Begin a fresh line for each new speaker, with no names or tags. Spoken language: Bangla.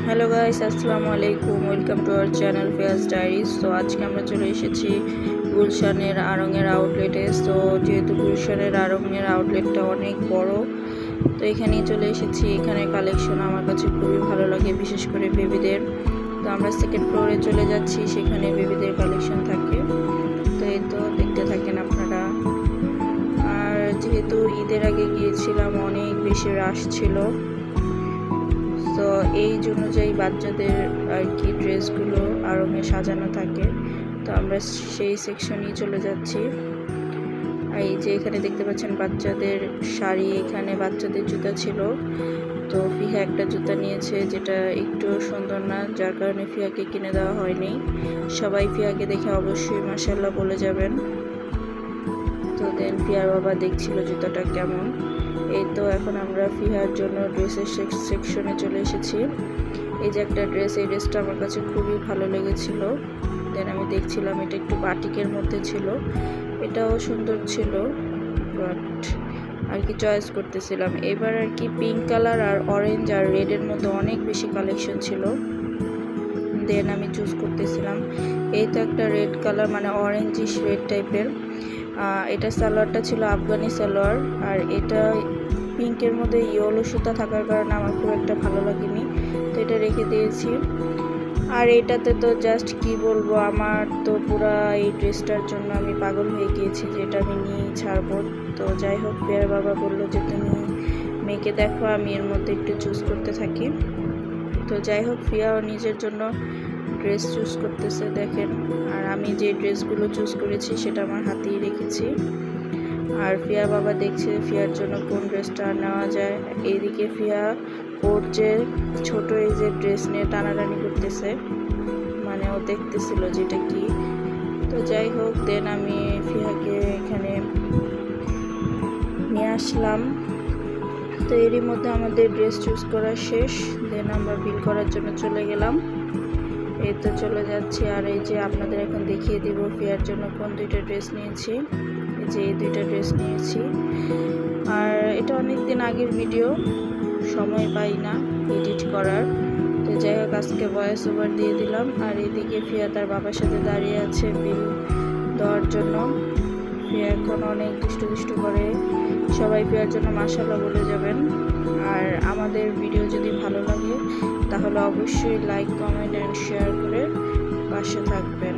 হ্যালো গাইস, আসসালামু আলাইকুম। Welcome to our channel Fiaz diaries. তো আজকে আমরা চলে এসেছি গুলশানের আড়ংয়ের আউটলেটে। তো যেহেতু গুলশানের আড়ংয়ের আউটলেটটা অনেক বড়, তো এখানেই চলে এসেছি। এখানে কালেকশন আমার কাছে খুবই ভালো লাগে, বিশেষ করে বেবিদের। তো আমরা সেকেন্ড ফ্লোরে চলে যাচ্ছি, সেখানে বেবিদের কালেকশন থাকে। তো এই তো দেখতে থাকেন আপনারা। আর যেহেতু ঈদের আগে গিয়েছিলাম, অনেক বেশি রাশ ছিল। তো এই অনুযায়ী বাচ্চাদের আর কি ড্রেসগুলো আড়ংয়ে সাজানো থাকে। তো আমরা সেই সেকশনেই চলে যাচ্ছি। এই যে এখানে দেখতে পাচ্ছেন বাচ্চাদের শাড়ি, এখানে বাচ্চাদের জুতা ছিল। তো ফিহা একটা জুতা নিয়েছে যেটা একটু সুন্দর না, যার কারণে ফিহাকে কিনে দেওয়া হয়নি। সবাই ফিহাকে দেখে অবশ্যই মাশাআল্লাহ বলে যাবেন। তো দেন ফিহার বাবা দেখছিল জুতাটা কেমন। এই তো এখন আমরা ফিহার জন্য ড্রেসের সেকশনে চলে এসেছি। এই যে একটা ড্রেস, এই ড্রেসটা আমার কাছে খুবই ভালো লেগেছিল। দেন আমি দেখছিলাম, এটা একটু বাটিকের মধ্যে ছিল, এটাও সুন্দর ছিল, বাট আর কি চয়েস করতেছিলাম। এবার আর কি পিঙ্ক কালার আর অরেঞ্জ আর রেডের মধ্যে অনেক বেশি কালেকশন ছিল। দেন আমি চুজ করতেছিলাম। এই তো একটা রেড কালার, মানে অরেঞ্জিশ রেড টাইপের। এটা সালোয়ারটা ছিল আফগানি সালোয়ার, আর এটা পিঙ্কের মধ্যে ইয়েলো সুতা থাকার কারণে আমার খুব একটা ভালো লাগেনি, তো এটা রেখে দিয়েছি। আর এটাতে তো জাস্ট কি বলবো, আমার তো পুরা এই ড্রেসটার জন্য আমি পাগল হয়ে গিয়েছি, যেটা আমি নিয়েই ছাড়বো। তো যাই হোক, ফিয়ার বাবা বললো যে তুমি মেয়েকে দেখো, আমি এর মধ্যে একটু চুজ করতে থাকি। তো যাই হোক, ফিয়াও নিজের জন্য ড্রেস চুজ করতেছে, দেখেন। আর আমি যে ড্রেসগুলো চুজ করেছি সেটা আমার হাতেই রেখেছি। আর ফিয়া বাবা দেখছে ফিয়ার জন্য কোন ড্রেসটা নেওয়া যায়। এইদিকে ফিয়া ওর যে ছোট এই যে ড্রেস নিয়ে টানাটানি করতেছে, মানে ও দেখতেছিল যেটা কি। তো যাই হোক, দেন আমি ফিয়াকে এখানে নিয়ে আসলাম। তো এরই মধ্যে আমাদের ড্রেস চুজ করা শেষ। দেন আমরা বিল করার জন্য চলে গেলাম। এই তো চলে যাচ্ছি। আর এই যে আপনাদের এখন দেখিয়ে দিব ফিয়ার জন্য কোন দুইটা ড্রেস নিয়েছি। এই যে এই দুইটা ড্রেস নিয়েছি। আর এটা অনেক দিন আগের ভিডিও, সময় পাই না এডিট করার। তো যাই হোক, আজকে ভয়েস ওভার দিয়ে দিলাম। আর এদিকে ফিয়া তার বাবার সাথে দাঁড়িয়ে আছে বিল দেওয়ার জন্য। ফিয়া এখন অনেক দুষ্টু দুষ্টু করে। সবাই ফিয়ার জন্য মাশাআল্লাহ বলে যাবেন। আর আমাদের ভিডিও যদি ভালো লাগে তাহলে অবশ্যই লাইক, কমেন্ট অ্যান্ড শেয়ার করে পাশে থাকবেন।